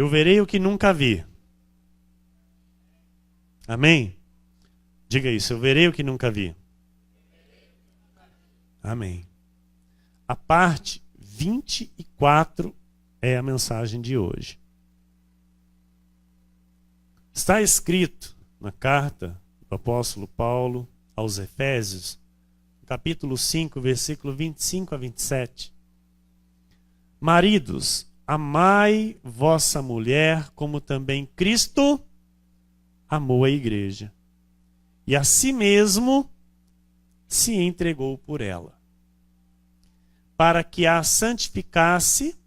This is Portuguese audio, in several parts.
Eu verei o que nunca vi. Amém? Diga isso, eu verei o que nunca vi. Amém. A parte 24 é a mensagem de hoje. Está escrito na carta do apóstolo Paulo aos Efésios, capítulo 5, versículo 25 a 27. Maridos, amai vossa mulher como também Cristo amou a igreja. E a si mesmo se entregou por ela, para que a santificasse,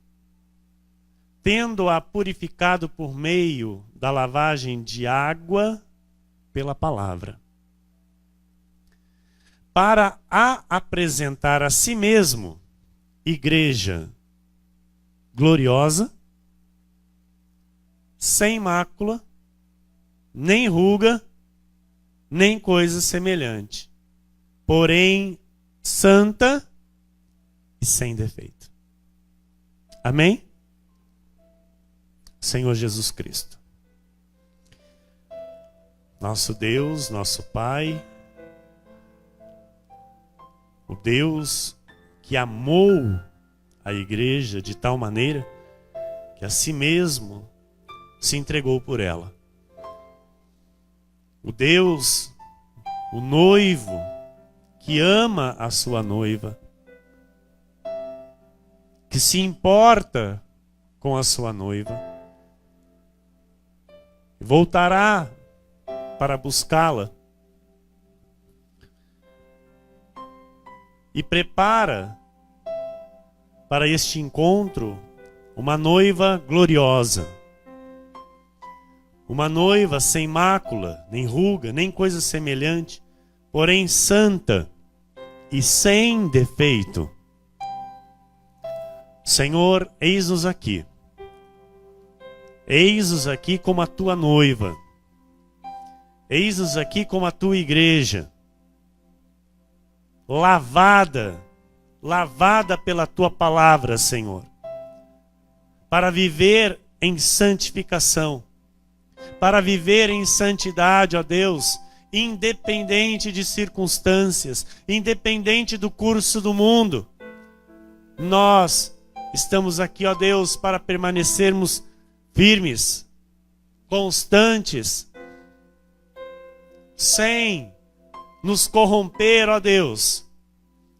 tendo-a purificado por meio da lavagem de água pela palavra, para a apresentar a si mesmo, igreja gloriosa, sem mácula, nem ruga, nem coisa semelhante, porém santa e sem defeito. Amém? Senhor Jesus Cristo, nosso Deus, nosso Pai, o Deus que amou a igreja de tal maneira que a si mesmo se entregou por ela. O Deus, o noivo, que ama a sua noiva, que se importa com a sua noiva, voltará para buscá-la e prepara para este encontro uma noiva gloriosa, uma noiva sem mácula, nem ruga, nem coisa semelhante, porém santa e sem defeito. Senhor, eis-nos aqui. Eis-nos aqui como a tua noiva. Eis-nos aqui como a tua igreja. Lavada pela tua palavra, Senhor. Para viver em santificação. Para viver em santidade, ó Deus, independente de circunstâncias, independente do curso do mundo. Nós estamos aqui, ó Deus, para permanecermos firmes, constantes, sem nos corromper, ó Deus,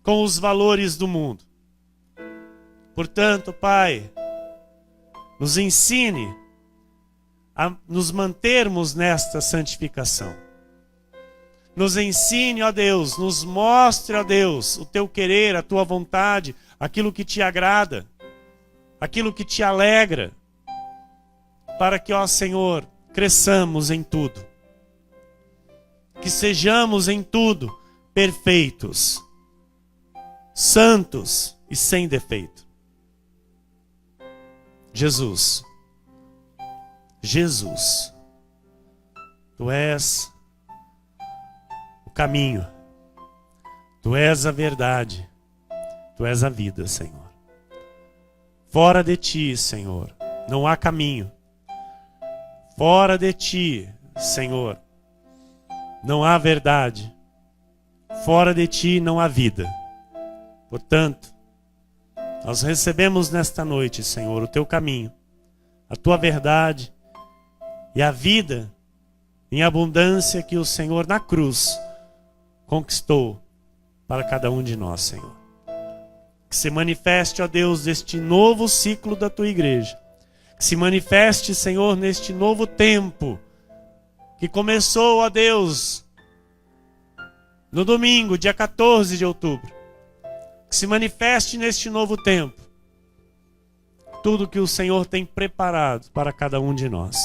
com os valores do mundo. Portanto, Pai, nos ensine a nos mantermos nesta santificação. Nos ensine, ó Deus, nos mostre, ó Deus, o teu querer, a tua vontade, aquilo que te agrada, aquilo que te alegra, para que, ó Senhor, cresçamos em tudo. Que sejamos em tudo perfeitos, santos e sem defeito. Jesus, Tu és o caminho, Tu és a verdade, Tu és a vida, Senhor. Fora de Ti, Senhor, não há caminho. Fora de Ti, Senhor, não há verdade. Fora de Ti não há vida. Portanto, nós recebemos nesta noite, Senhor, o Teu caminho, a Tua verdade e a vida em abundância que o Senhor na cruz conquistou para cada um de nós, Senhor. Que se manifeste, ó Deus, neste novo ciclo da Tua igreja. Que se manifeste, Senhor, neste novo tempo que começou, ó Deus, no domingo, dia 14 de outubro. Que se manifeste neste novo tempo tudo que o Senhor tem preparado para cada um de nós.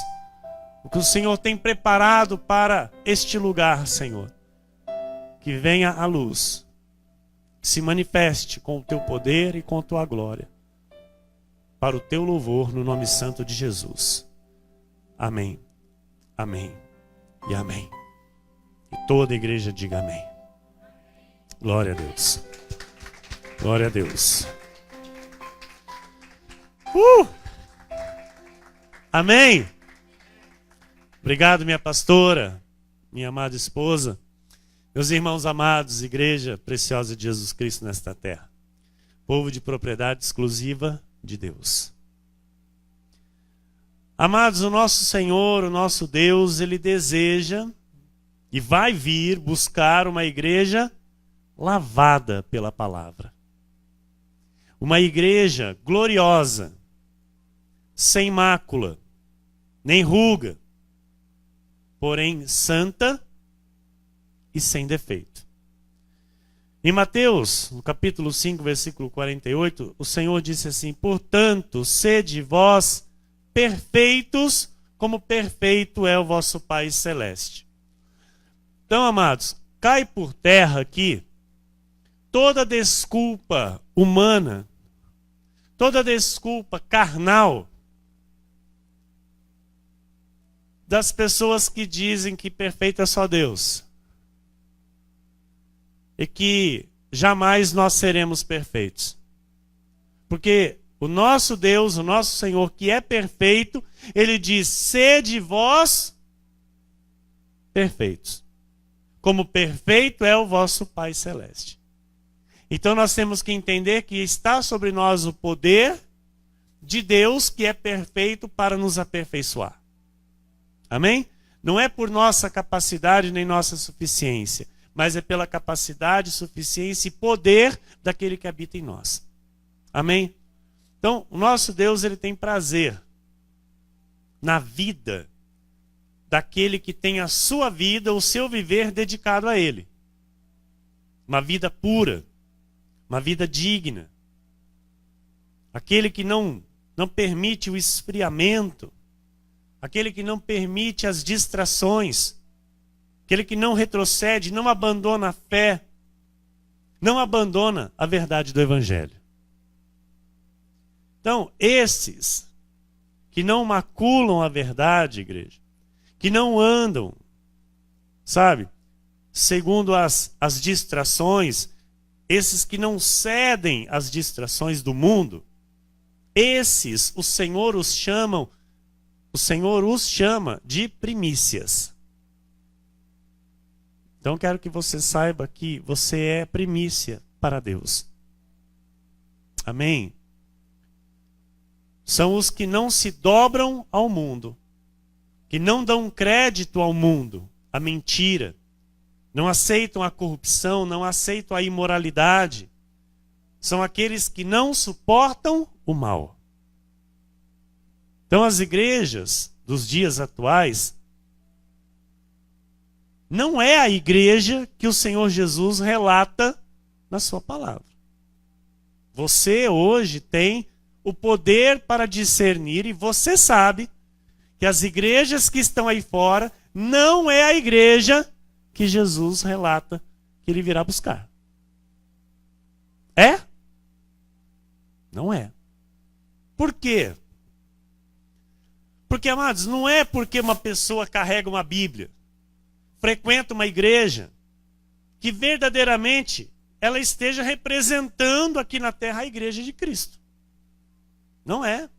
O que o Senhor tem preparado para este lugar, Senhor. Que venha a luz. Que se manifeste com o Teu poder e com a Tua glória. Para o Teu louvor, no nome santo de Jesus. Amém. Amém. E amém. E toda a igreja diga amém. Glória a Deus. Glória a Deus. Amém? Obrigado, minha pastora, minha amada esposa, meus irmãos amados, igreja preciosa de Jesus Cristo nesta terra, povo de propriedade exclusiva de Deus. Amados, o nosso Senhor, o nosso Deus, Ele deseja e vai vir buscar uma igreja lavada pela palavra. Uma igreja gloriosa, sem mácula, nem ruga, porém santa e sem defeito. Em Mateus, no capítulo 5, versículo 48, o Senhor disse assim: portanto, sede vós perfeitos, como perfeito é o vosso Pai Celeste. Então, amados, cai por terra aqui toda desculpa humana, toda desculpa carnal das pessoas que dizem que perfeito é só Deus e que jamais nós seremos perfeitos. Porque o nosso Deus, o nosso Senhor, que é perfeito, Ele diz: sede vós perfeitos, como perfeito é o vosso Pai Celeste. Então nós temos que entender que está sobre nós o poder de Deus, que é perfeito para nos aperfeiçoar. Amém? Não é por nossa capacidade nem nossa suficiência, mas é pela capacidade, suficiência e poder daquele que habita em nós. Amém? Então, o nosso Deus, Ele tem prazer na vida daquele que tem a sua vida, o seu viver dedicado a Ele. Uma vida pura, uma vida digna. Aquele que não permite o esfriamento, aquele que não permite as distrações, aquele que não retrocede, não abandona a fé, não abandona a verdade do Evangelho. Então, esses que não maculam a verdade, igreja, que não andam, sabe, segundo as distrações, esses que não cedem às distrações do mundo, esses o Senhor os chama de primícias. Então quero que você saiba que você é primícia para Deus. Amém? São os que não se dobram ao mundo, que não dão crédito ao mundo, à mentira, não aceitam a corrupção, não aceitam a imoralidade. São aqueles que não suportam o mal. Então as igrejas dos dias atuais não é a igreja que o Senhor Jesus relata na sua palavra. Você hoje tem o poder para discernir e você sabe que as igrejas que estão aí fora não é a igreja que Jesus relata que Ele virá buscar. É? Não é. Por quê? Porque, amados, não é porque uma pessoa carrega uma Bíblia, frequenta uma igreja, que verdadeiramente ela esteja representando aqui na terra a igreja de Cristo. Não é.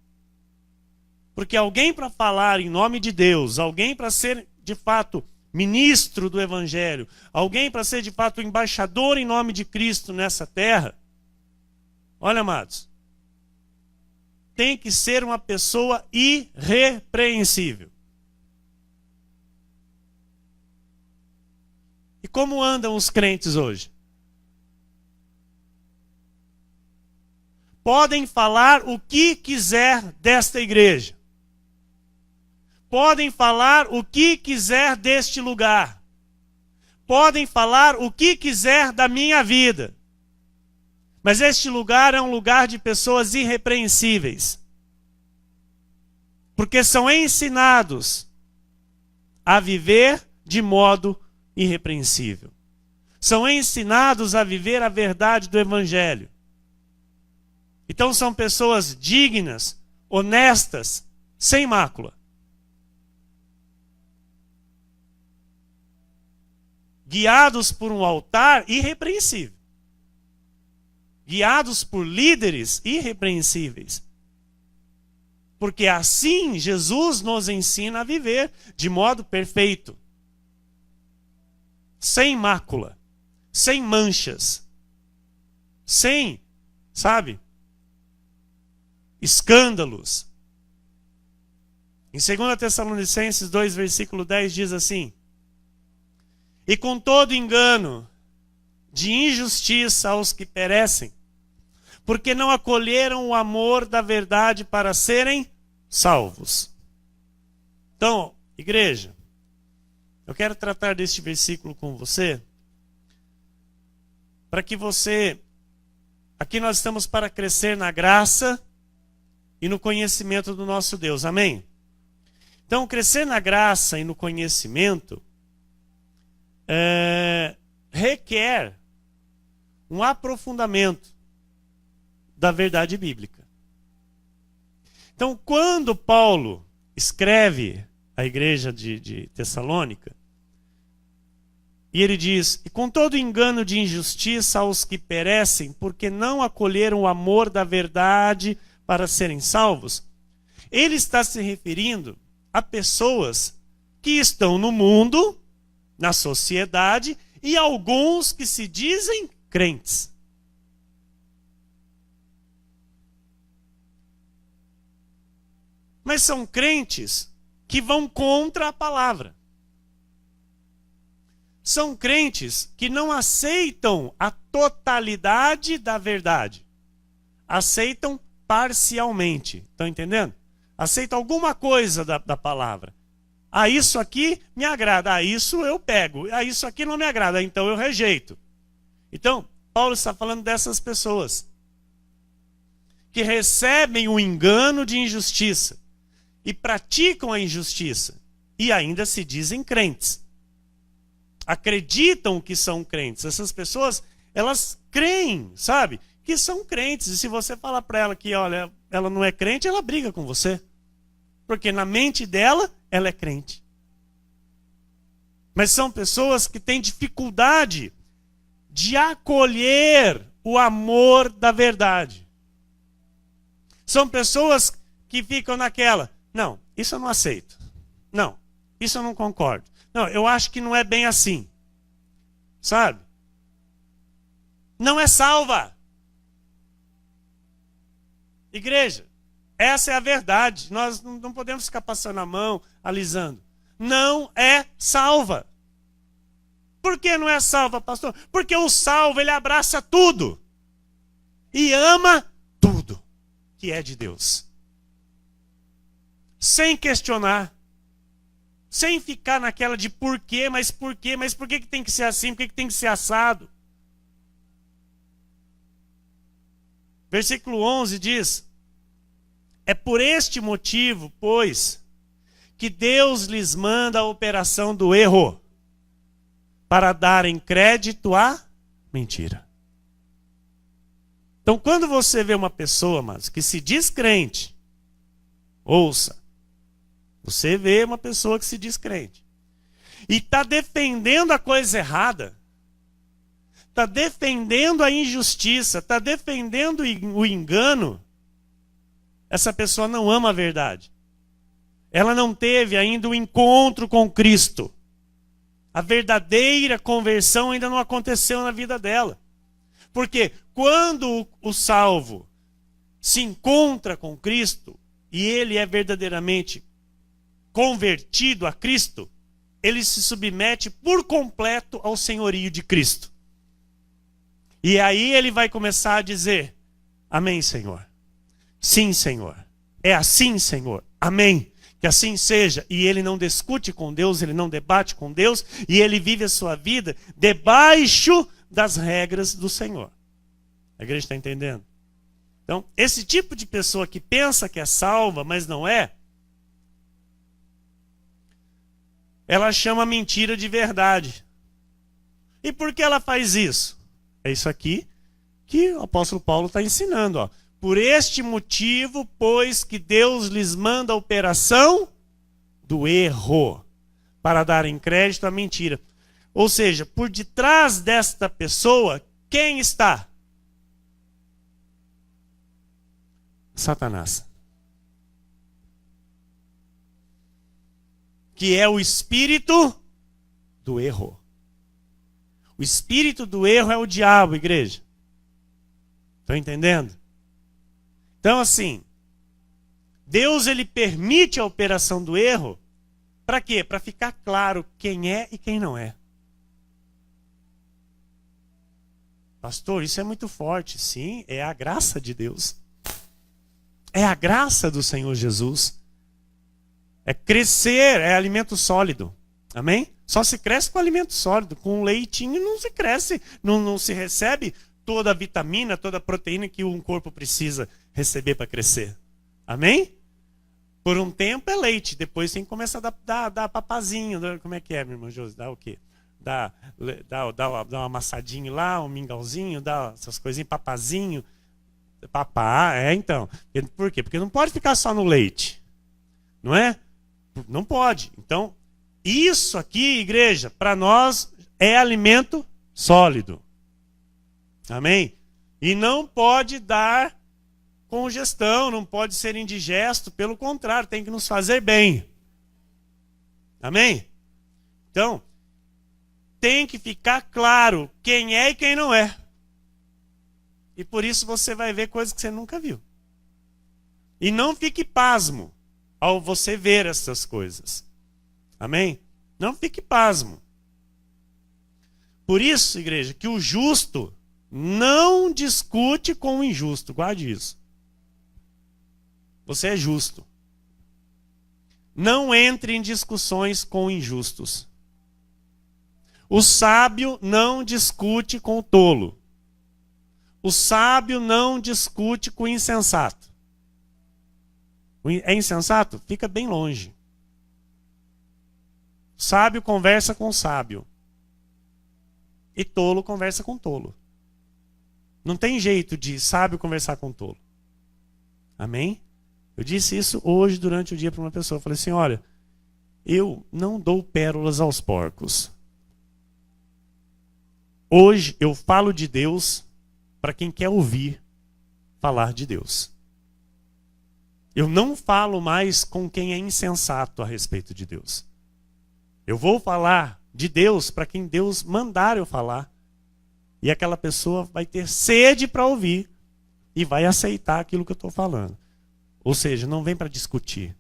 Porque alguém para falar em nome de Deus, alguém para ser de fato ministro do Evangelho, alguém para ser de fato embaixador em nome de Cristo nessa terra, olha, amados, tem que ser uma pessoa irrepreensível. E como andam os crentes hoje? Podem falar o que quiser desta igreja. Podem falar o que quiser deste lugar. Podem falar o que quiser da minha vida. Mas este lugar é um lugar de pessoas irrepreensíveis. Porque são ensinados a viver de modo irrepreensível. São ensinados a viver a verdade do Evangelho. Então são pessoas dignas, honestas, sem mácula. Guiados por um altar irrepreensível. Guiados por líderes irrepreensíveis. Porque assim Jesus nos ensina a viver de modo perfeito. Sem mácula, sem manchas, sem, sabe, escândalos. Em 2 Tessalonicenses 2, versículo 10 diz assim: e com todo engano de injustiça aos que perecem, porque não acolheram o amor da verdade para serem salvos. Então, igreja, eu quero tratar deste versículo com você, para que você... Aqui nós estamos para crescer na graça e no conhecimento do nosso Deus. Amém? Então, crescer na graça e no conhecimento requer um aprofundamento da verdade bíblica. Então, quando Paulo escreve à igreja de Tessalônica, e ele diz: e com todo engano de injustiça aos que perecem, porque não acolheram o amor da verdade para serem salvos, ele está se referindo a pessoas que estão no mundo, na sociedade, e alguns que se dizem crentes. Mas são crentes que vão contra a palavra. São crentes que não aceitam a totalidade da verdade. Aceitam parcialmente. Estão entendendo? Aceitam alguma coisa da palavra. Ah, isso aqui me agrada. Ah, isso eu pego. Ah, isso aqui não me agrada. Então eu rejeito. Então, Paulo está falando dessas pessoas que recebem o engano de injustiça e praticam a injustiça e ainda se dizem crentes. Acreditam que são crentes. Essas pessoas, elas creem, sabe, que são crentes. E se você falar para ela que, olha, ela não é crente, ela briga com você. Porque na mente dela, ela é crente. Mas são pessoas que têm dificuldade de acolher o amor da verdade. São pessoas que ficam naquela: não, isso eu não aceito. Não, isso eu não concordo. Não, eu acho que não é bem assim. Sabe? Não é salva. Igreja, essa é a verdade. Nós não podemos ficar passando a mão, alisando. Não é salva. Por que não é salva, pastor? Porque o salvo, ele abraça tudo. E ama tudo que é de Deus. Sem questionar. Sem ficar naquela de por quê, mas por que tem que ser assim, por que tem que ser assado? Versículo 11 diz: é por este motivo, pois, que Deus lhes manda a operação do erro, para darem crédito à mentira. Então, quando você vê uma pessoa, mas que se diz crente, ouça, você vê uma pessoa que se diz crente e está defendendo a coisa errada, está defendendo a injustiça, está defendendo o engano, essa pessoa não ama a verdade. Ela não teve ainda o encontro com Cristo. A verdadeira conversão ainda não aconteceu na vida dela. Porque quando o salvo se encontra com Cristo e ele é verdadeiramente convertido a Cristo, ele se submete por completo ao senhorio de Cristo. E aí ele vai começar a dizer: amém, Senhor. Sim, Senhor. É assim, Senhor. Amém. Que assim seja. E ele não discute com Deus, ele não debate com Deus, e ele vive a sua vida debaixo das regras do Senhor. A igreja está entendendo? Então, esse tipo de pessoa que pensa que é salva, mas não é, ela chama mentira de verdade. E por que ela faz isso? É isso aqui que o apóstolo Paulo está ensinando. Ó. Por este motivo, pois que Deus lhes manda a operação do erro, para darem crédito à mentira. Ou seja, por detrás desta pessoa, quem está? Satanás. que é o espírito do erro. O espírito do erro é o diabo, igreja. Estão entendendo? Então, assim, Deus ele permite a operação do erro para quê? Para ficar claro quem é e quem não é. Pastor, isso é muito forte. Sim, é a graça de Deus. É a graça do Senhor Jesus. É crescer, é alimento sólido. Amém? Só se cresce com alimento sólido. Com leitinho não se cresce, não se recebe toda a vitamina, toda a proteína que um corpo precisa receber para crescer. Amém? Por um tempo é leite, depois tem que começar a dar papazinho. Como é que é, meu irmão Josi? Dá o quê? Dá um amassadinho lá, um mingauzinho, dá essas coisinhas, papazinho. Papá, então. Por quê? Porque não pode ficar só no leite. Não é? Não pode. Então, isso aqui, igreja, para nós é alimento sólido. Amém? E não pode dar congestão, não pode ser indigesto, pelo contrário, tem que nos fazer bem. Amém? Então, tem que ficar claro quem é e quem não é. E por isso você vai ver coisas que você nunca viu. E não fique pasmo ao você ver essas coisas. Amém? Não fique pasmo. Por isso, igreja, que o justo não discute com o injusto. Guarde isso. Você é justo. Não entre em discussões com injustos. O sábio não discute com o tolo. O sábio não discute com o insensato. É insensato? Fica bem longe. O sábio conversa com o sábio. E tolo conversa com tolo. Não tem jeito de sábio conversar com tolo. Amém? Eu disse isso hoje durante o dia para uma pessoa. Eu falei assim, olha, eu não dou pérolas aos porcos. Hoje eu falo de Deus para quem quer ouvir falar de Deus. Eu não falo mais com quem é insensato a respeito de Deus. Eu vou falar de Deus para quem Deus mandar eu falar. E aquela pessoa vai ter sede para ouvir e vai aceitar aquilo que eu estou falando. Ou seja, não vem para discutir.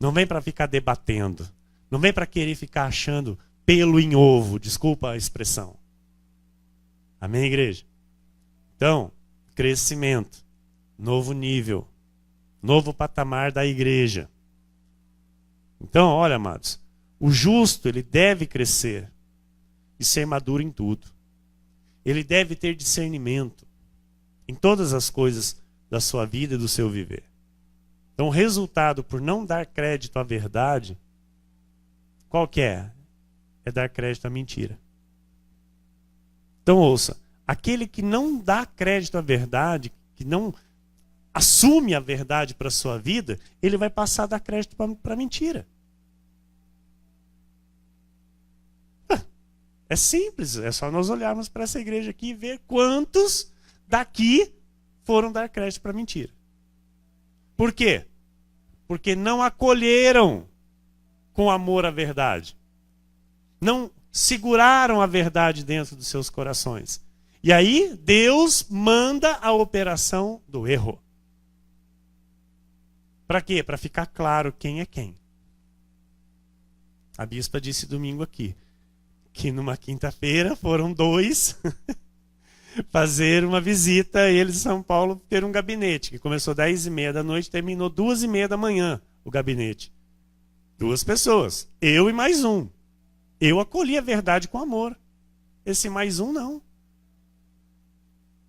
Não vem para ficar debatendo. Não vem para querer ficar achando pelo em ovo. Desculpa a expressão. Amém, igreja? Então, crescimento, novo nível, novo patamar da igreja. Então, olha, amados, o justo, ele deve crescer e ser maduro em tudo. Ele deve ter discernimento em todas as coisas da sua vida e do seu viver. Então, o resultado por não dar crédito à verdade, qual que é? É dar crédito à mentira. Então, ouça, aquele que não dá crédito à verdade, que não assume a verdade para a sua vida, ele vai passar a dar crédito para a mentira. É simples, é só nós olharmos para essa igreja aqui e ver quantos daqui foram dar crédito para a mentira. Por quê? Porque não acolheram com amor a verdade. Não seguraram a verdade dentro dos seus corações. E aí, Deus manda a operação do erro. Para quê? Para ficar claro quem é quem. A bispa disse domingo aqui, que numa quinta-feira foram dois fazer uma visita, eles em São Paulo ter um gabinete, que começou 10h30 da noite, terminou 2h30 da manhã, o gabinete. 2 pessoas, eu e mais um. Eu acolhi a verdade com amor. Esse mais um não.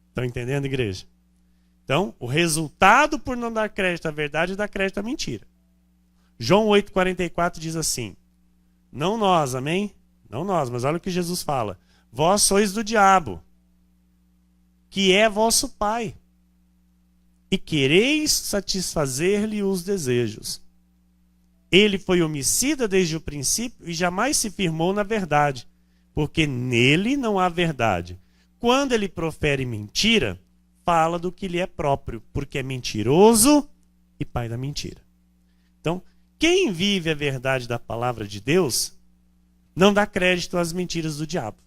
Estão entendendo, igreja? Então, o resultado por não dar crédito à verdade é dar crédito à mentira. João 8,44 diz assim, não nós, amém? Não nós, mas olha o que Jesus fala. Vós sois do diabo, que é vosso pai, e quereis satisfazer-lhe os desejos. Ele foi homicida desde o princípio e jamais se firmou na verdade, porque nele não há verdade. Quando ele profere mentira, fala do que lhe é próprio, porque é mentiroso e pai da mentira. Então, quem vive a verdade da palavra de Deus não dá crédito às mentiras do diabo.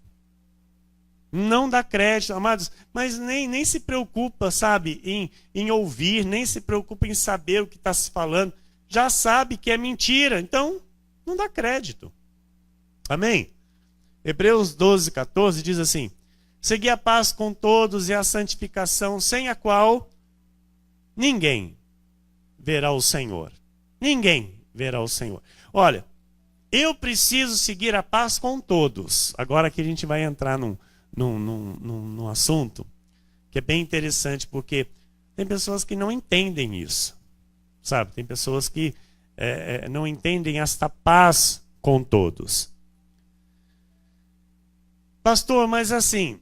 Não dá crédito, amados, mas nem se preocupa, sabe, em ouvir, nem se preocupa em saber o que está se falando. Já sabe que é mentira, então não dá crédito. Amém? Hebreus 12, 14 diz assim: segui a paz com todos e a santificação, sem a qual ninguém verá o Senhor. Ninguém verá o Senhor. Olha, eu preciso seguir a paz com todos. Agora que a gente vai entrar num assunto que é bem interessante, porque tem pessoas que não entendem isso, sabe? Tem pessoas que não entendem esta paz com todos. Pastor, mas assim,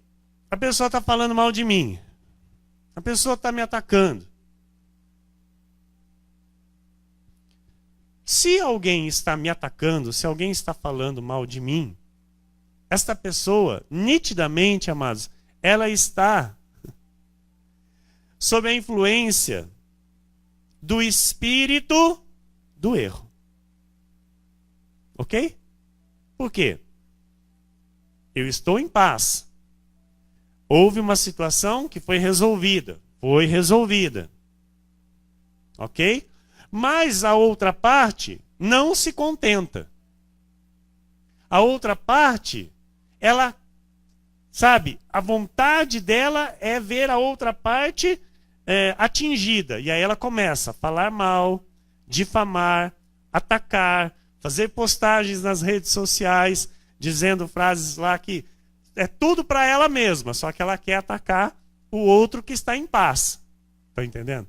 a pessoa está falando mal de mim, a pessoa está me atacando. Se alguém está me atacando, se alguém está falando mal de mim, esta pessoa, nitidamente, amados, ela está sob a influência do espírito do erro. Ok? Por quê? Eu estou em paz. Houve uma situação que foi resolvida. Foi resolvida. Ok? Mas a outra parte não se contenta. A outra parte, ela, sabe, a vontade dela é ver a outra parte atingida. E aí ela começa a falar mal, difamar, atacar, fazer postagens nas redes sociais, dizendo frases lá que é tudo para ela mesma, só que ela quer atacar o outro que está em paz. Está entendendo?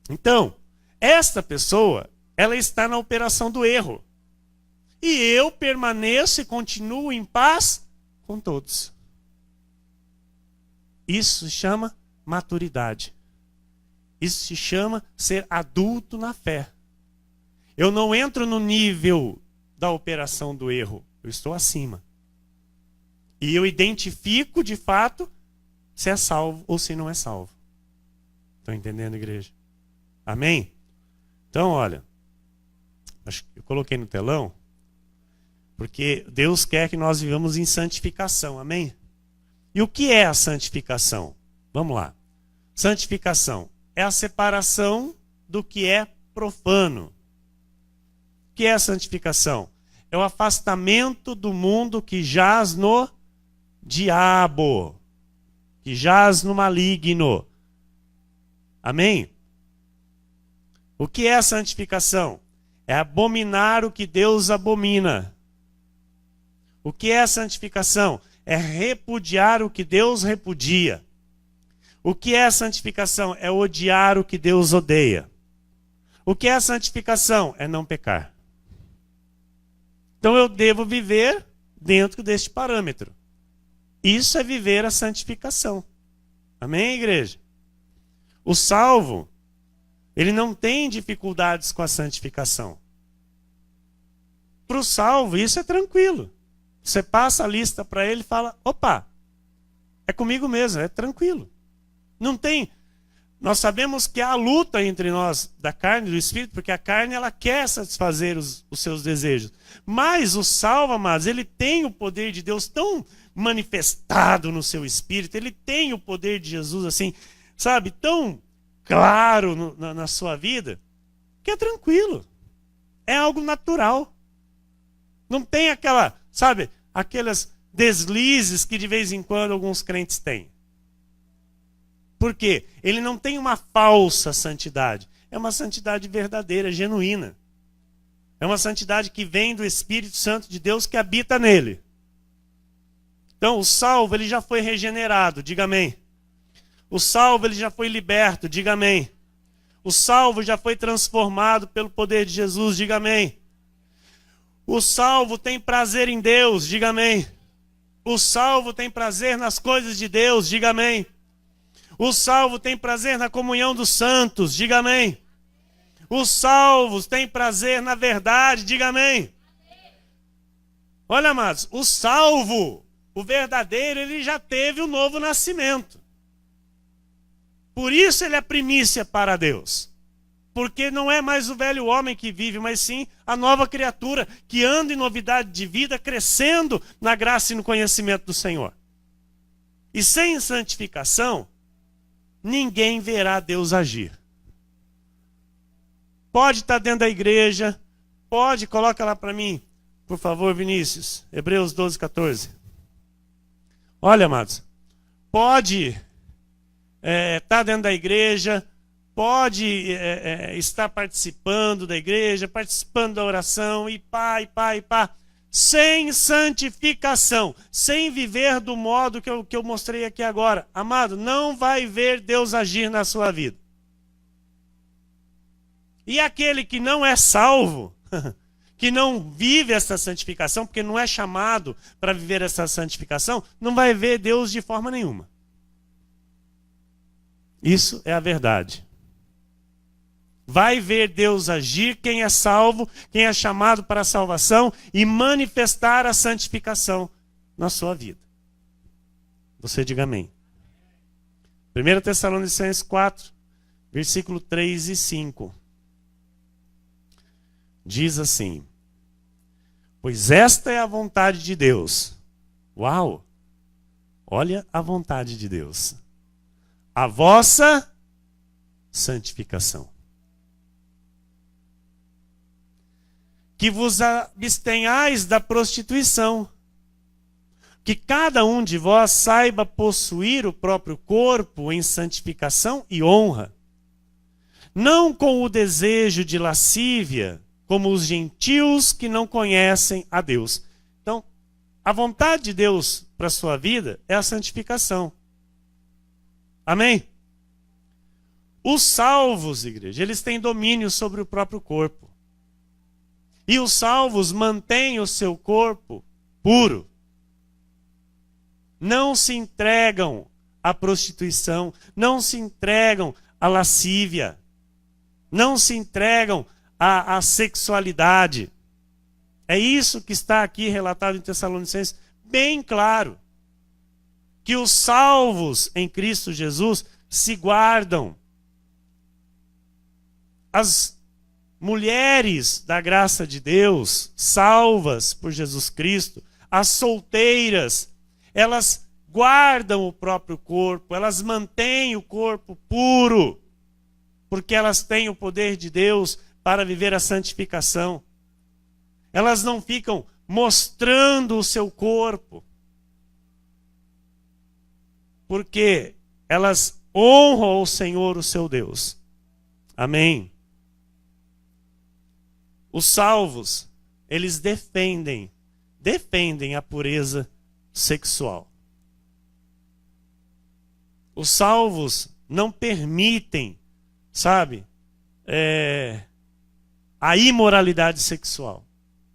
Então, esta pessoa, ela está na operação do erro. E eu permaneço e continuo em paz com todos. Isso se chama maturidade. Isso se chama ser adulto na fé. Eu não entro no nível da operação do erro. Eu estou acima. E eu identifico, de fato, se é salvo ou se não é salvo. Estão entendendo, igreja? Amém? Então, olha, acho que eu coloquei no telão, porque Deus quer que nós vivamos em santificação, amém? E o que é a santificação? Vamos lá. Santificação é a separação do que é profano. O que é a santificação? É o afastamento do mundo que jaz no diabo, que jaz no maligno. Amém? O que é a santificação? É abominar o que Deus abomina. O que é a santificação? É repudiar o que Deus repudia. O que é a santificação? É odiar o que Deus odeia. O que é a santificação? É não pecar. Então eu devo viver dentro deste parâmetro. Isso é viver a santificação. Amém, igreja? O salvo, ele não tem dificuldades com a santificação. Para o salvo, isso é tranquilo. Você passa a lista para ele e fala, opa, é comigo mesmo, é tranquilo. Não tem. Nós sabemos que há luta entre nós, da carne e do espírito, porque a carne ela quer satisfazer os seus desejos. Mas o salvo, amados, ele tem o poder de Deus tão manifestado no seu espírito, ele tem o poder de Jesus, assim, sabe, tão claro na sua vida, que é tranquilo. É algo natural. Não tem aquela, sabe, aquelas deslizes que de vez em quando alguns crentes têm. Por quê? Ele não tem uma falsa santidade. É uma santidade verdadeira, genuína. É uma santidade que vem do Espírito Santo de Deus que habita nele. Então, o salvo, ele já foi regenerado, diga amém. O salvo, ele já foi liberto, diga amém. O salvo já foi transformado pelo poder de Jesus, diga amém. O salvo tem prazer em Deus, diga amém. O salvo tem prazer nas coisas de Deus, diga amém. O salvo tem prazer na comunhão dos santos, diga amém. Os salvos têm prazer na verdade, diga amém. Olha, amados, o salvo, o verdadeiro, ele já teve o novo nascimento. Por isso ele é primícia para Deus. Porque não é mais o velho homem que vive, mas sim a nova criatura que anda em novidade de vida, crescendo na graça e no conhecimento do Senhor. E sem santificação, ninguém verá Deus agir. Pode estar dentro da igreja, pode, coloca lá para mim, por favor, Vinícius, Hebreus 12, 14. Olha, amados, pode estar dentro da igreja, pode estar participando da igreja, participando da oração, e pá, sem santificação, sem viver do modo que eu mostrei aqui agora. Amado, não vai ver Deus agir na sua vida. E aquele que não é salvo, que não vive essa santificação, porque não é chamado para viver essa santificação, não vai ver Deus de forma nenhuma. Isso é a verdade. Vai ver Deus agir quem é salvo, quem é chamado para a salvação e manifestar a santificação na sua vida. Você diga amém. 1 Tessalonicenses 4, versículo 3 e 5. Diz assim: pois esta é a vontade de Deus. Uau! Olha a vontade de Deus. A vossa santificação. Que vos abstenhais da prostituição. Que cada um de vós saiba possuir o próprio corpo em santificação e honra. Não com o desejo de lascívia, como os gentios que não conhecem a Deus. Então, a vontade de Deus para a sua vida é a santificação. Amém? Os salvos, igreja, eles têm domínio sobre o próprio corpo. E os salvos mantêm o seu corpo puro. Não se entregam à prostituição, não se entregam à lascívia, não se entregam à sexualidade. É isso que está aqui relatado em Tessalonicenses, bem claro. Que os salvos em Cristo Jesus se guardam. As mulheres da graça de Deus, salvas por Jesus Cristo, as solteiras, elas guardam o próprio corpo, elas mantêm o corpo puro, porque elas têm o poder de Deus para viver a santificação. Elas não ficam mostrando o seu corpo, porque elas honram o Senhor, o seu Deus. Amém? Os salvos, eles defendem a pureza sexual. Os salvos não permitem, sabe, a imoralidade sexual.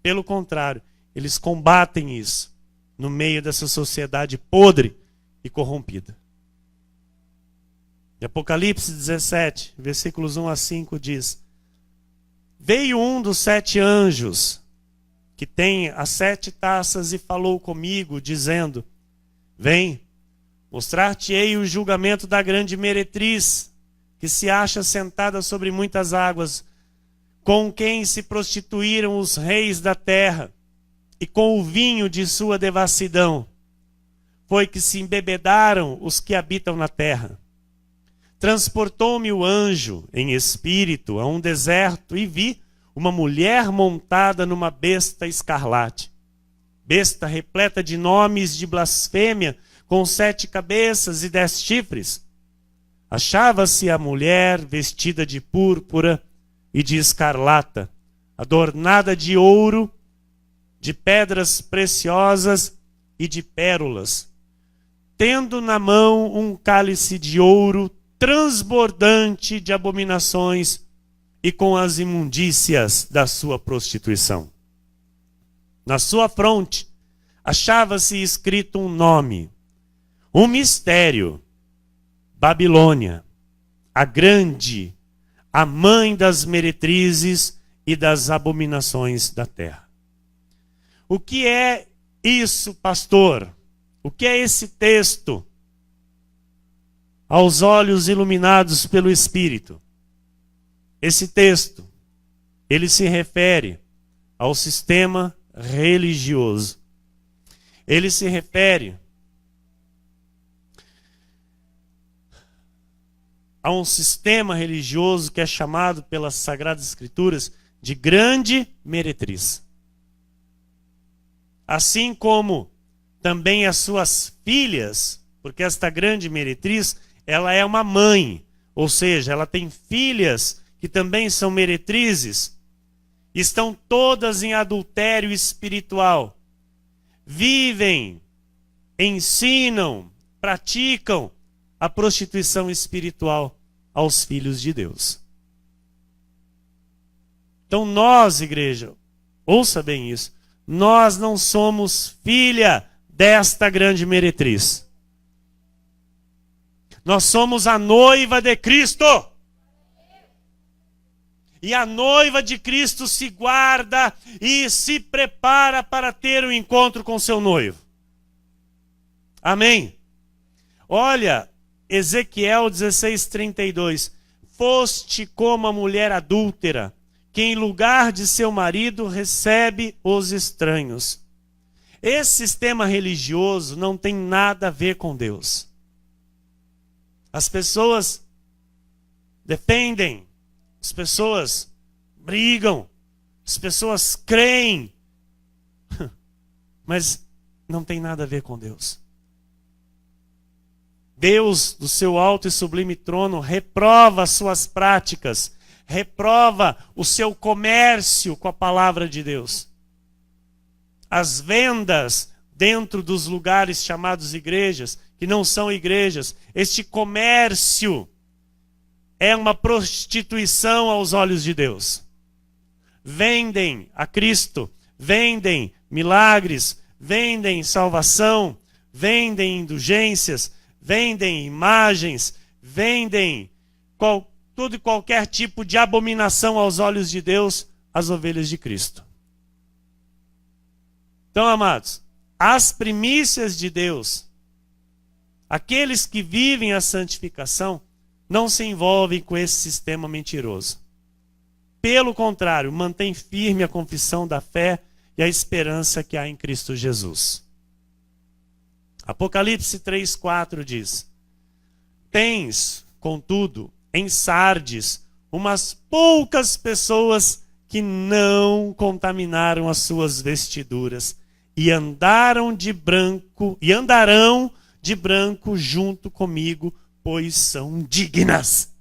Pelo contrário, eles combatem isso no meio dessa sociedade podre e corrompida. Em Apocalipse 17, versículos 1 a 5 diz: veio um dos 7 anjos, que tem as 7 taças, e falou comigo, dizendo: vem, mostrar-te-ei o julgamento da grande meretriz, que se acha sentada sobre muitas águas, com quem se prostituíram os reis da terra, e com o vinho de sua devassidão foi que se embebedaram os que habitam na terra. Transportou-me o anjo em espírito a um deserto, e vi uma mulher montada numa besta escarlate. Besta repleta de nomes de blasfêmia, com 7 cabeças e 10 chifres. Achava-se a mulher vestida de púrpura e de escarlata, adornada de ouro, de pedras preciosas e de pérolas, tendo na mão um cálice de ouro transbordante de abominações e com as imundícias da sua prostituição. Na sua fronte achava-se escrito um nome, um mistério: Babilônia, a grande, a mãe das meretrizes e das abominações da terra. O que é isso, pastor? O que é esse texto? Aos olhos iluminados pelo Espírito. esse texto, ele se refere ao sistema religioso. Ele se refere a um sistema religioso que é chamado pelas Sagradas Escrituras de grande meretriz. Assim como também as suas filhas, porque esta grande meretriz, ela é uma mãe, ou seja, ela tem filhas que também são meretrizes, estão todas em adultério espiritual, vivem, ensinam, praticam a prostituição espiritual aos filhos de Deus. Então nós, igreja, ouça bem isso, nós não somos filha desta grande meretriz. Nós somos a noiva de Cristo. E a noiva de Cristo se guarda e se prepara para ter um encontro com seu noivo. Amém? Olha, Ezequiel 16:32. Foste como a mulher adúltera, que em lugar de seu marido recebe os estranhos. Esse sistema religioso não tem nada a ver com Deus. As pessoas defendem, as pessoas brigam, as pessoas creem, mas não tem nada a ver com Deus. Deus, do seu alto e sublime trono, reprova as suas práticas, reprova o seu comércio com a palavra de Deus. As vendas dentro dos lugares chamados igrejas, que não são igrejas, este comércio é uma prostituição aos olhos de Deus. Vendem a Cristo, vendem milagres, vendem salvação, vendem indulgências, vendem imagens, vendem todo e qualquer tipo de abominação aos olhos de Deus, as ovelhas de Cristo. Então, amados, as primícias de Deus, aqueles que vivem a santificação, não se envolvem com esse sistema mentiroso. Pelo contrário, mantém firme a confissão da fé e a esperança que há em Cristo Jesus. Apocalipse 3:4 diz: Tens, contudo, em Sardes, umas poucas pessoas que não contaminaram as suas vestiduras e andarão de branco, e andarão de branco junto comigo, pois são dignas.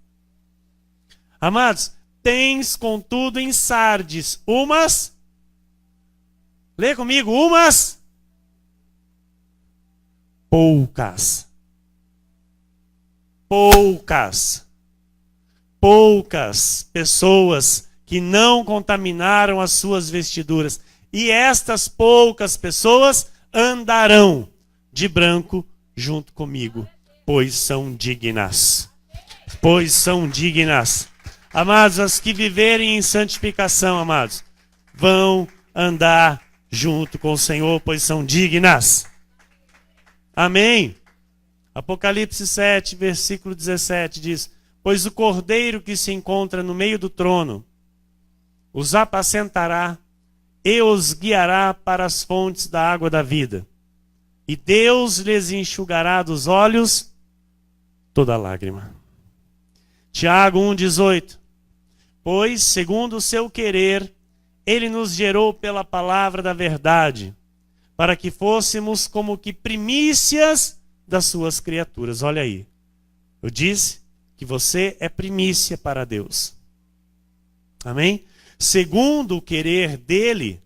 Amados, tens, contudo, em Sardes umas, lê comigo, umas poucas pessoas que não contaminaram as suas vestiduras. E estas poucas pessoas andarão de branco junto comigo, pois são dignas. Pois são dignas. Amados, as que viverem em santificação, amados, vão andar junto com o Senhor, pois são dignas. Amém? Apocalipse 7, versículo 17 diz: Pois o cordeiro que se encontra no meio do trono os apacentará e os guiará para as fontes da água da vida. E Deus lhes enxugará dos olhos toda lágrima. Tiago 1,18. Pois, segundo o seu querer, ele nos gerou pela palavra da verdade, para que fôssemos como que primícias das suas criaturas. Olha aí. Eu disse que você é primícia para Deus. Amém? Segundo o querer dele,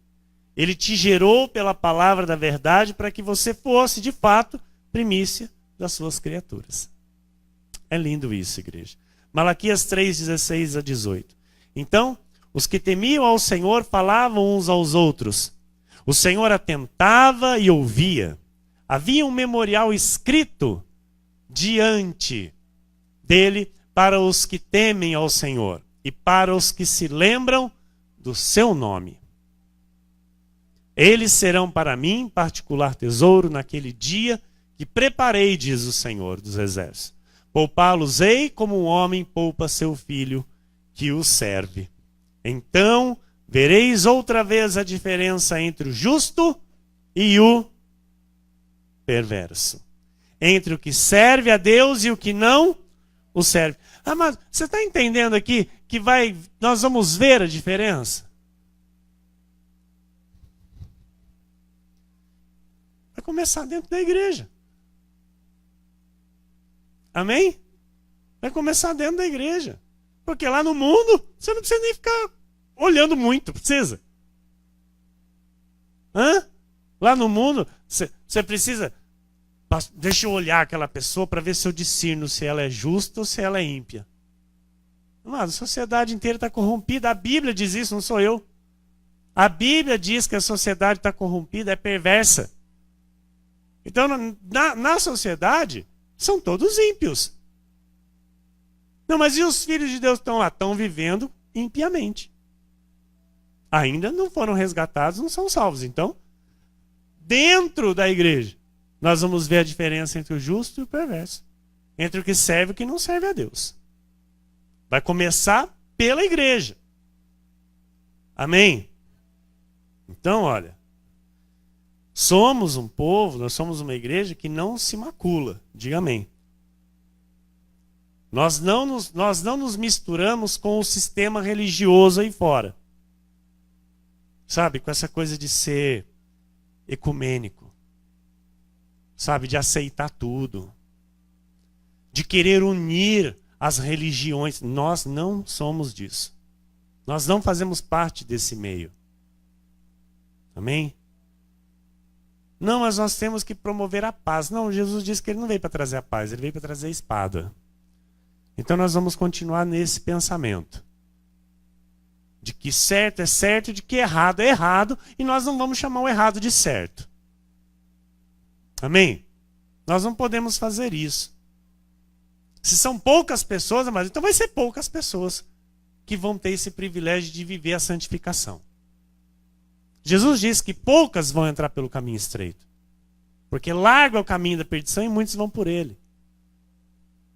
ele te gerou pela palavra da verdade para que você fosse, de fato, primícia das suas criaturas. É lindo isso, igreja. Malaquias 3:16 a 18. Então, os que temiam ao Senhor falavam uns aos outros. O Senhor atentava e ouvia. Havia um memorial escrito diante dele para os que temem ao Senhor e para os que se lembram do seu nome. Eles serão para mim particular tesouro naquele dia que preparei, diz o Senhor dos Exércitos. Poupá-los-ei como um homem poupa seu filho que o serve. Então vereis outra vez a diferença entre o justo e o perverso. Entre o que serve a Deus e o que não o serve. Mas você está entendendo aqui que nós vamos ver a diferença? Vai começar dentro da igreja. Amém? Vai começar dentro da igreja. Porque lá no mundo, você não precisa nem ficar olhando muito, precisa? Lá no mundo, você precisa... Deixa eu olhar aquela pessoa para ver se eu discerno se ela é justa ou se ela é ímpia. Mas a sociedade inteira está corrompida. A Bíblia diz isso, não sou eu. A Bíblia diz que a sociedade está corrompida, é perversa. Então, na sociedade, são todos ímpios. Não, mas e os filhos de Deus que estão lá? Estão vivendo impiamente. Ainda não foram resgatados, não são salvos. Então, dentro da igreja, nós vamos ver a diferença entre o justo e o perverso. Entre o que serve e o que não serve a Deus. Vai começar pela igreja. Amém? Então, olha. Somos um povo, nós somos uma igreja que não se macula. Diga amém. Nós não nos misturamos com o sistema religioso aí fora. Sabe, com essa coisa de ser ecumênico. Sabe, de aceitar tudo. De querer unir as religiões. Nós não somos disso. Nós não fazemos parte desse meio. Amém? Não, mas nós temos que promover a paz. Não, Jesus disse que ele não veio para trazer a paz, ele veio para trazer a espada. Então nós vamos continuar nesse pensamento. De que certo é certo, de que errado é errado, e nós não vamos chamar o errado de certo. Amém? Nós não podemos fazer isso. Se são poucas pessoas, mas então vai ser poucas pessoas que vão ter esse privilégio de viver a santificação. Jesus disse que poucas vão entrar pelo caminho estreito. Porque largo é o caminho da perdição e muitos vão por ele.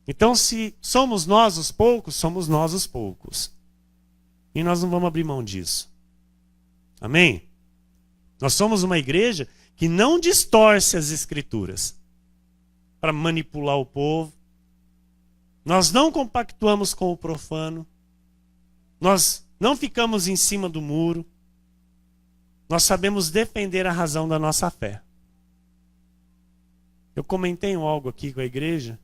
Então, se somos nós os poucos, somos nós os poucos. E nós não vamos abrir mão disso. Amém? Nós somos uma igreja que não distorce as escrituras para manipular o povo. Nós não compactuamos com o profano. Nós não ficamos em cima do muro. Nós sabemos defender a razão da nossa fé. Eu comentei algo aqui com a igreja,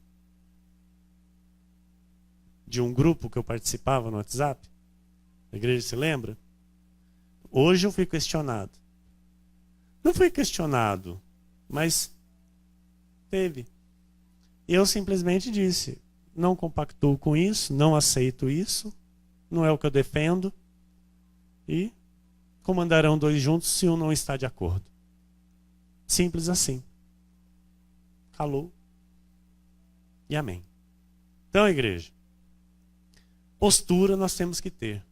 de um grupo que eu participava no WhatsApp. A igreja se lembra? Hoje eu fui questionado. Não fui questionado, mas teve. Eu simplesmente disse, não compactuo com isso, não aceito isso, não é o que eu defendo, e como andarão dois juntos se um não está de acordo? Simples assim. Calou. E amém. Então, igreja, postura nós temos que ter,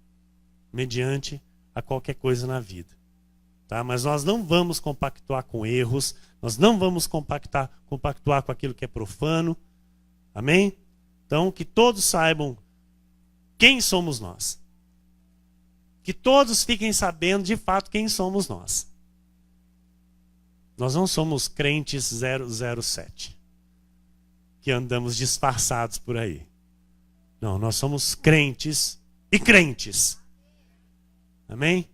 mediante a qualquer coisa na vida. Tá? Mas nós não vamos compactuar com erros, nós não vamos compactuar com aquilo que é profano. Amém? Então, que todos saibam quem somos nós. Que todos fiquem sabendo de fato quem somos nós. Nós não somos crentes 007, que andamos disfarçados por aí. Não, nós somos crentes e crentes. Amém?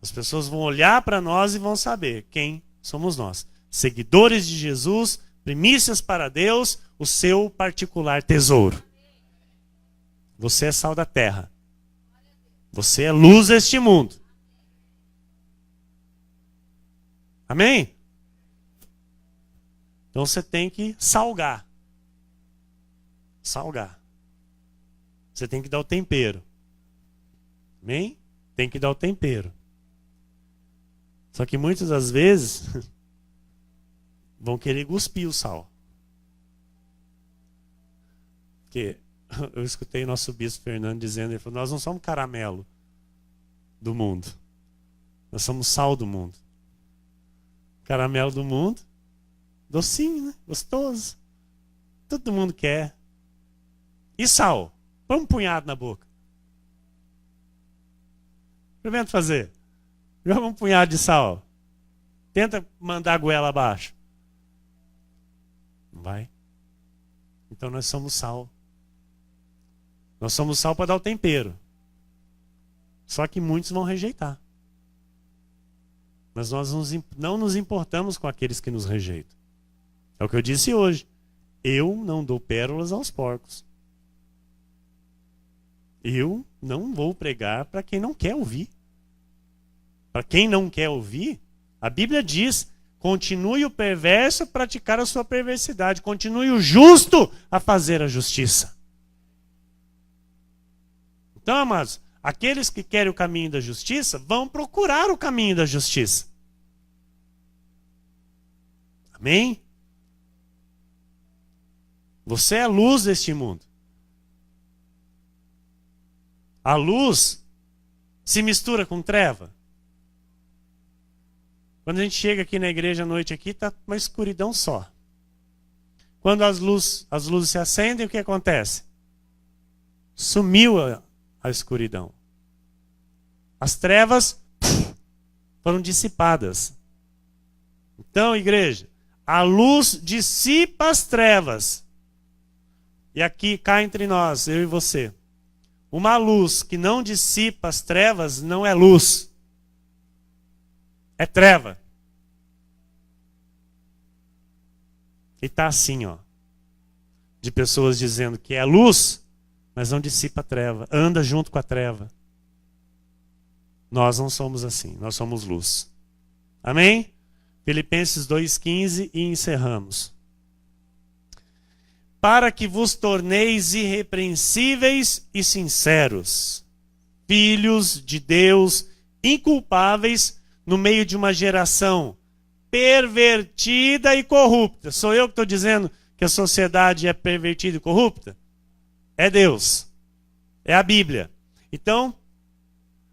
As pessoas vão olhar para nós e vão saber quem somos nós. Seguidores de Jesus, primícias para Deus, o seu particular tesouro. Você é sal da terra. Você é luz deste mundo. Amém? Então você tem que salgar. Salgar. Você tem que dar o tempero. Amém? Tem que dar o tempero. Só que muitas das vezes vão querer cuspir o sal. Porque eu escutei nosso bispo Fernando dizendo, ele falou, nós não somos caramelo do mundo. Nós somos sal do mundo. Caramelo do mundo, docinho, né? Gostoso. Todo mundo quer. E sal? Põe um punhado na boca. Experimenta fazer. Joga um punhado de sal. Tenta mandar a goela abaixo. Não vai? Então nós somos sal. Nós somos sal para dar o tempero. Só que muitos vão rejeitar. Mas nós não nos importamos com aqueles que nos rejeitam. É o que eu disse hoje. Eu não dou pérolas aos porcos. Eu não vou pregar para quem não quer ouvir. Para quem não quer ouvir, a Bíblia diz: continue o perverso a praticar a sua perversidade, continue o justo a fazer a justiça. Então, amados, aqueles que querem o caminho da justiça vão procurar o caminho da justiça. Amém? Você é a luz deste mundo. A luz se mistura com treva. Quando a gente chega aqui na igreja à noite, aqui está uma escuridão só. Quando as luzes se acendem, o que acontece? Sumiu a escuridão. As trevas foram dissipadas. Então, igreja, a luz dissipa as trevas. E aqui, cá entre nós, eu e você, uma luz que não dissipa as trevas não é luz. É treva. E está assim, ó. De pessoas dizendo que é luz, mas não dissipa a treva. Anda junto com a treva. Nós não somos assim. Nós somos luz. Amém? Filipenses 2,15 e encerramos. Para que vos torneis irrepreensíveis e sinceros, filhos de Deus, inculpáveis, no meio de uma geração pervertida e corrupta. Sou eu que estou dizendo que a sociedade é pervertida e corrupta? É Deus. É a Bíblia. Então,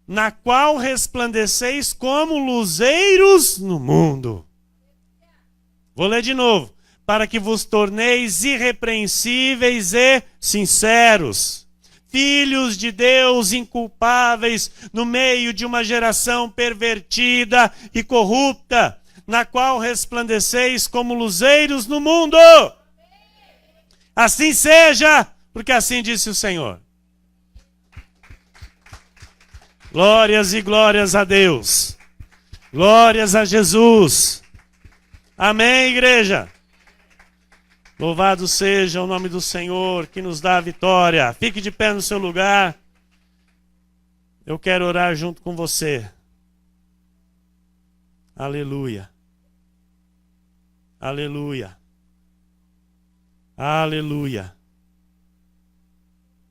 na qual resplandeceis como luzeiros no mundo. Vou ler de novo. Para que vos torneis irrepreensíveis e sinceros, filhos de Deus inculpáveis no meio de uma geração pervertida e corrupta, na qual resplandeceis como luzeiros no mundo. Assim seja, porque assim disse o Senhor. Glórias e glórias a Deus. Glórias a Jesus. Amém, igreja? Louvado seja o nome do Senhor, que nos dá a vitória. Fique de pé no seu lugar. Eu quero orar junto com você. Aleluia. Aleluia. Aleluia.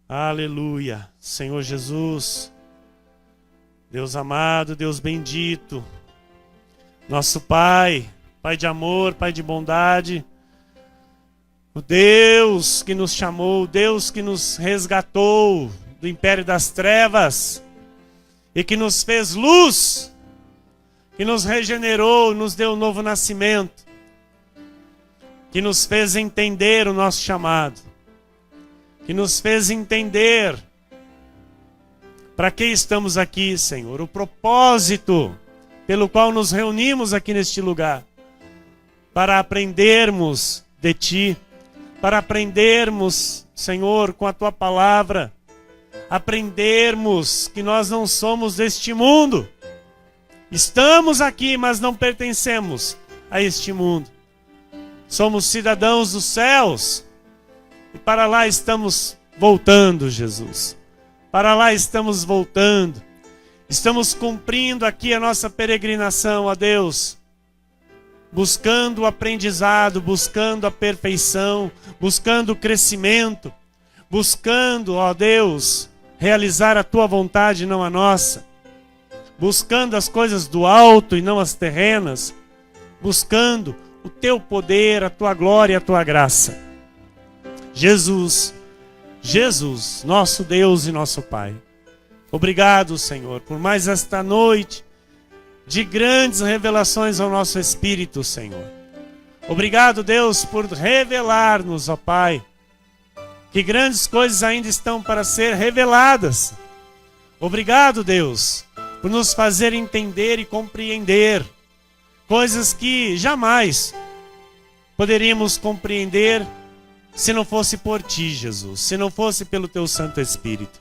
Aleluia. Senhor Jesus, Deus amado, Deus bendito, nosso Pai, Pai de amor, Pai de bondade, o Deus que nos chamou, o Deus que nos resgatou do império das trevas e que nos fez luz, que nos regenerou, nos deu um novo nascimento, que nos fez entender o nosso chamado, que nos fez entender para que estamos aqui, Senhor, o propósito pelo qual nos reunimos aqui neste lugar, para aprendermos de Ti, para aprendermos, Senhor, com a Tua palavra, aprendermos que nós não somos deste mundo. Estamos aqui, mas não pertencemos a este mundo. Somos cidadãos dos céus e para lá estamos voltando, Jesus. Para lá estamos voltando. Estamos cumprindo aqui a nossa peregrinação, ó Deus, buscando o aprendizado, buscando a perfeição, buscando o crescimento, buscando, ó Deus, realizar a Tua vontade e não a nossa, buscando as coisas do alto e não as terrenas, buscando o Teu poder, a Tua glória e a Tua graça. Jesus, Jesus, nosso Deus e nosso Pai, obrigado, Senhor, por mais esta noite de grandes revelações ao nosso espírito, Senhor. Obrigado, Deus, por revelar-nos, ó Pai, que grandes coisas ainda estão para ser reveladas. Obrigado, Deus, por nos fazer entender e compreender coisas que jamais poderíamos compreender se não fosse por Ti, Jesus, se não fosse pelo Teu Santo Espírito.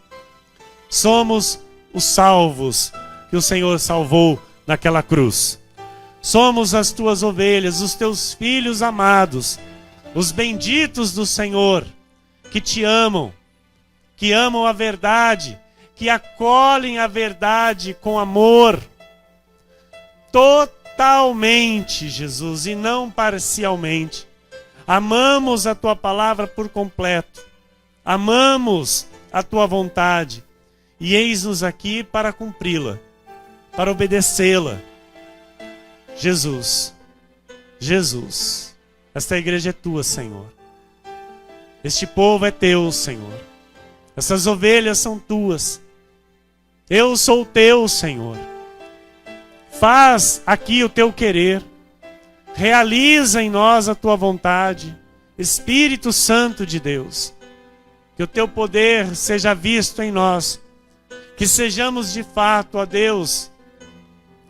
Somos os salvos que o Senhor salvou naquela cruz. Somos as Tuas ovelhas, os Teus filhos amados, os benditos do Senhor, que Te amam, que amam a verdade, que acolhem a verdade com amor, totalmente, Jesus, e não parcialmente. Amamos a Tua palavra por completo, amamos a Tua vontade, e eis-nos aqui para cumpri-la, para obedecê-la. Jesus, Jesus, esta igreja é Tua, Senhor. Este povo é Teu, Senhor. Essas ovelhas são Tuas. Eu sou Teu, Senhor. Faz aqui o Teu querer. Realiza em nós a Tua vontade. Espírito Santo de Deus, que o Teu poder seja visto em nós. Que sejamos de fato, ó Deus,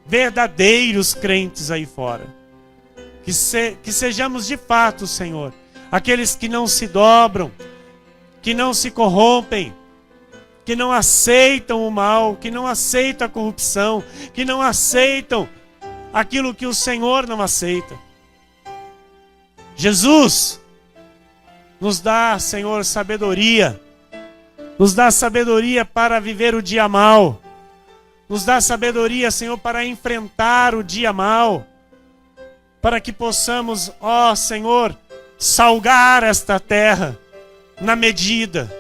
verdadeiros crentes aí fora. Que sejamos de fato, Senhor, aqueles que não se dobram, que não se corrompem, que não aceitam o mal, que não aceitam a corrupção, que não aceitam aquilo que o Senhor não aceita. Jesus, nos dá, Senhor, sabedoria. Nos dá sabedoria para viver o dia mal. Nos dá sabedoria, Senhor, para enfrentar o dia mal. Para que possamos, ó Senhor, salgar esta terra na medida.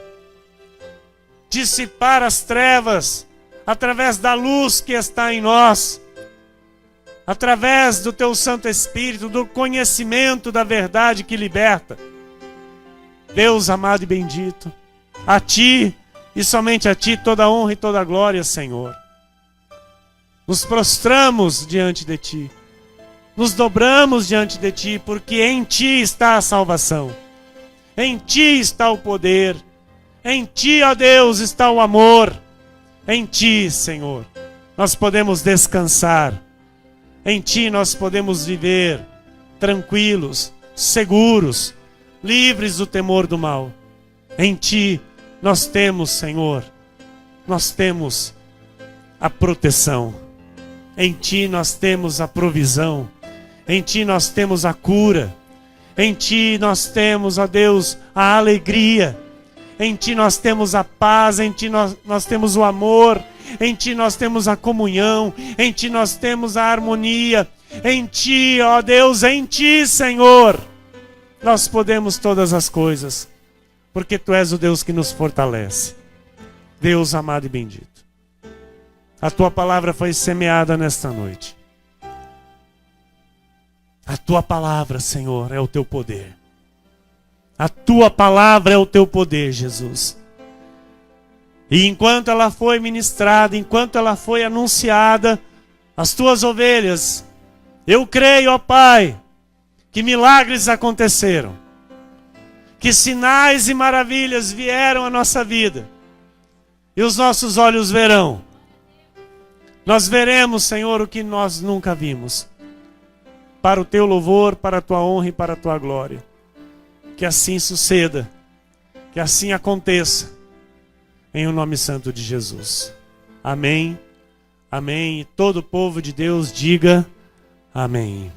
Dissipar as trevas através da luz que está em nós. Através do Teu Santo Espírito, do conhecimento da verdade que liberta. Deus amado e bendito, a Ti e somente a Ti toda a honra e toda a glória, Senhor. Nos prostramos diante de Ti, nos dobramos diante de Ti, porque em Ti está a salvação, em Ti está o poder, em Ti, ó Deus, está o amor, em Ti, Senhor, nós podemos descansar, em Ti nós podemos viver tranquilos, seguros, livres do temor do mal. Em Ti nós temos, Senhor, nós temos a proteção. Em Ti nós temos a provisão. Em Ti nós temos a cura. Em Ti nós temos, ó Deus, a alegria. Em Ti nós temos a paz. Em Ti nós temos o amor. Em Ti nós temos a comunhão. Em Ti nós temos a harmonia. Em Ti, ó Deus, em Ti, Senhor, nós podemos todas as coisas, porque Tu és o Deus que nos fortalece. Deus amado e bendito, a Tua palavra foi semeada nesta noite. A Tua palavra, Senhor, é o Teu poder. A Tua palavra é o Teu poder, Jesus. E enquanto ela foi ministrada, enquanto ela foi anunciada, as Tuas ovelhas, eu creio, ó Pai, que milagres aconteceram, que sinais e maravilhas vieram à nossa vida, e os nossos olhos verão. Nós veremos, Senhor, o que nós nunca vimos, para o Teu louvor, para a Tua honra e para a Tua glória. Que assim suceda, que assim aconteça, em o nome santo de Jesus. Amém, amém, e todo o povo de Deus diga amém.